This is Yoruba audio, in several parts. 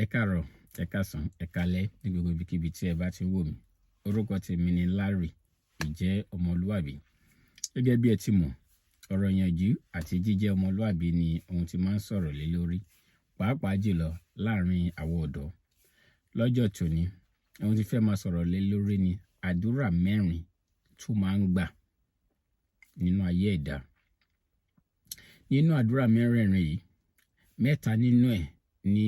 Ẹ káàárọ̀, ẹ káàsán, ẹ káalẹ́ ní gbogbo ibikíbi tí ẹ bá ti wò mí. Orúkọ tèmi ni Larry, ìjẹ́ ọmọlúwàbí. Gẹ́gẹ́ bí ẹ ti mọ̀, ọ̀rọ̀ ìyànjú àti jíjẹ́ ọmọlúwàbí ni ohun tí máa ń sọ̀rọ̀ lé lórí, pàápàá jùlọ láàrin àwọn ọ̀dọ́. Lọ́jọ́ tòní, ohun tí fẹ́ máa sọ̀rọ̀ lé lórí ni àdúrà mẹ́rin tó máa ń gbà nínú ayé ẹ̀dá. Nínú àdúrà mẹ́rẹ̀ẹ̀rin yìí, mẹ́ta nínú ẹ̀ ni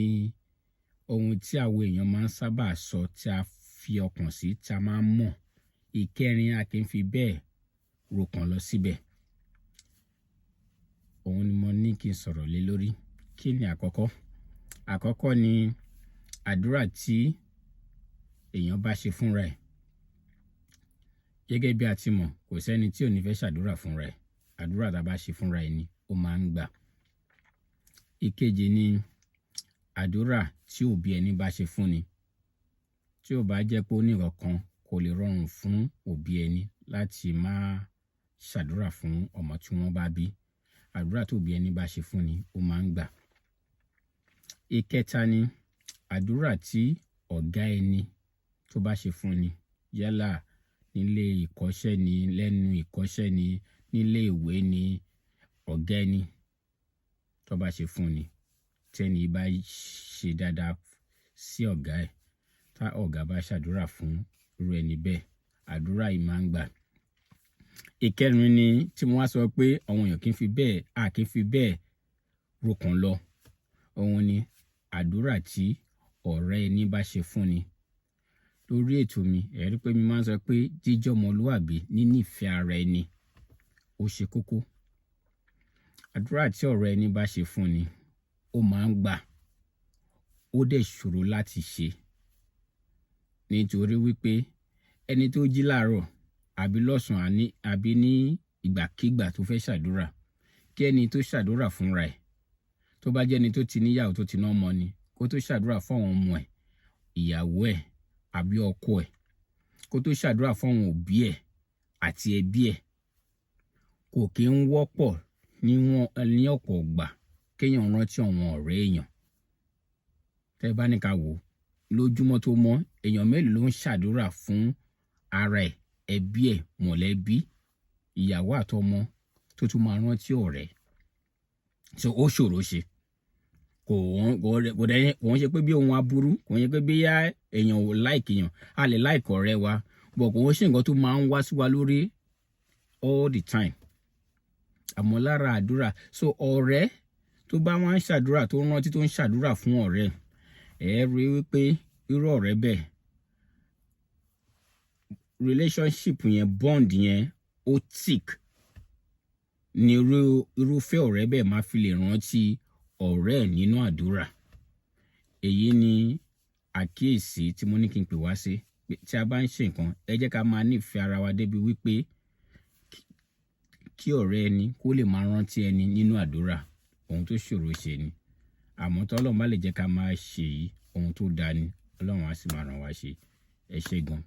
ohun tí àwọn èèyàn máa ń sábà sọ tí a fi ọkàn sí, tí a máa ń mọ̀. Ìkẹrin a kì í fi bẹ́ẹ̀ rokàn lọ síbẹ̀. Òun ni mo ní kí n sọ̀rọ̀ lé lórí. Kí ni àkọ́kọ́? Àkọ́kọ́ ni àdúrà tí èèyàn bá ṣe fúnra ẹ̀. Gẹ́gẹ́ bí a ti mọ̀, kò sẹ́ni tí ò ní fẹ́ ṣàdúrà fúnra ẹ̀. Àdúrà tá a bá ṣe fúnra ẹ̀ ni ó máa ń gbà. Ìkejì ni àdúrà tí òbí ẹni bá ṣe fún ni. Tí ó bá jẹ́ pé ó ní nǹkan kò lè rọrùn fún òbí ẹni láti máa ṣàdúrà fún ọmọ tí wọ́n bá bí. Àdúrà tí òbí ẹni bá ṣe fún ni ó máa ń gbà. Ìkẹta ni àdúrà tí ọ̀gá ẹni tó bá ṣe fún ni. Yálà nílé ìkọ́ṣẹ́ ni, lẹ́nu ìkọ́ṣẹ́ ni, nílé ìwé ni, ọ̀gá ẹni tó bá ṣe fún ni. Tẹ́ni bá ṣe dáadáa sí ọ̀gá ẹ̀, tá ọ̀gá bá ṣàdúrà fún irú ẹni bẹ́ẹ̀, àdúrà yìí máa ń gbà. Ìkẹrin ni tí mo wá sọ pé àwọn èèyàn kì í fi bẹ́ẹ̀ rokàn lọ. Òun ni àdúrà tí ọ̀rẹ́ ẹni bá ṣe fún ni. Lórí ètò mi, ẹ rí pé mi máa ń sọ pé jíjẹ́ ọmọlúwàbí, níní ìfẹ́ ara ẹni ó ṣe kókó. Àdúrà tí ọ̀rẹ́ ẹni bá ṣe fún ni ó máa ń gbà. Ó dẹ̀ ṣòro láti ṣe. Nítorí wípé ẹni tó jí láàárọ̀ àbí lọ́sàn-án àbí ní ìgbàkígbà tó fẹ́ ṣàdúrà, kí ẹni tó ṣàdúrà fúnra ẹ̀, tó bá jẹ́ ẹni tó ti níyàwó tó ti ná ọmọ ni, kó tó ṣàdúrà fún àwọn ọmọ ẹ̀, ìyàwó ẹ̀ àbí ọkọ ẹ̀, kó tó ṣàdúrà fún àwọn òbí ẹ̀ àti ẹbí ẹ̀, kò kí ń wọ́pọ̀ ní ọ̀pọ̀ ìgbà kéèyàn rántí àwọn ọ̀rẹ́ èèyàn. Tẹ́ bá ní ká wò lójúmọ́ tó mọ́, èèyàn mélòó ló ń ṣàdúrà fún ara ẹ̀, ẹbí ẹ̀, mọ̀lẹ́bí, ìyàwó àtọmọ tó tún máa rántí ọ̀rẹ́. So ó ṣòro ṣe. Kò wọ́n ṣe pé bí ohun aburú, kò wọ́n ṣe pé bí èèyàn ò láìkì èèyàn, a lè láìkì ọ̀rẹ́ wa, bọ̀ kò wọ́n ṣe nǹkan tó máa ń wá sí wa lórí all the time. Àmọ́ lára àdúrà, so ọ̀rẹ́ tó bá wá ń ṣàdúrà, tó rántí tó ń ṣàdúrà fún ọ̀rẹ́, ẹ rí wípé irú ọ̀rẹ́ bẹ́ẹ̀, relationship yẹn, bond yẹn ó thick. Ni irúfẹ́ ọ̀rẹ́ bẹ́ẹ̀ máa fi lè rántí ọ̀rẹ́ ẹ̀ nínú àdúrà. Èyí ni àkíyèsí tí mo ní kí n pè wá sí. Tí a bá ń ṣe nǹkan, ẹ jẹ́ ká máa nífẹ̀ẹ́ ara wa débi wípé kí ọ̀rẹ́ ẹni kó lè máa rántí ẹni nínú àdúrà. Ohun tó ṣòro ṣe ni. Àmọ́ tí Ọlọ́run bá lè jẹ́ ká máa ṣe yìí, ohun tó dáa ni. Ọlọ́run á sì máa ràn wá ṣe. Ẹ ṣé gan.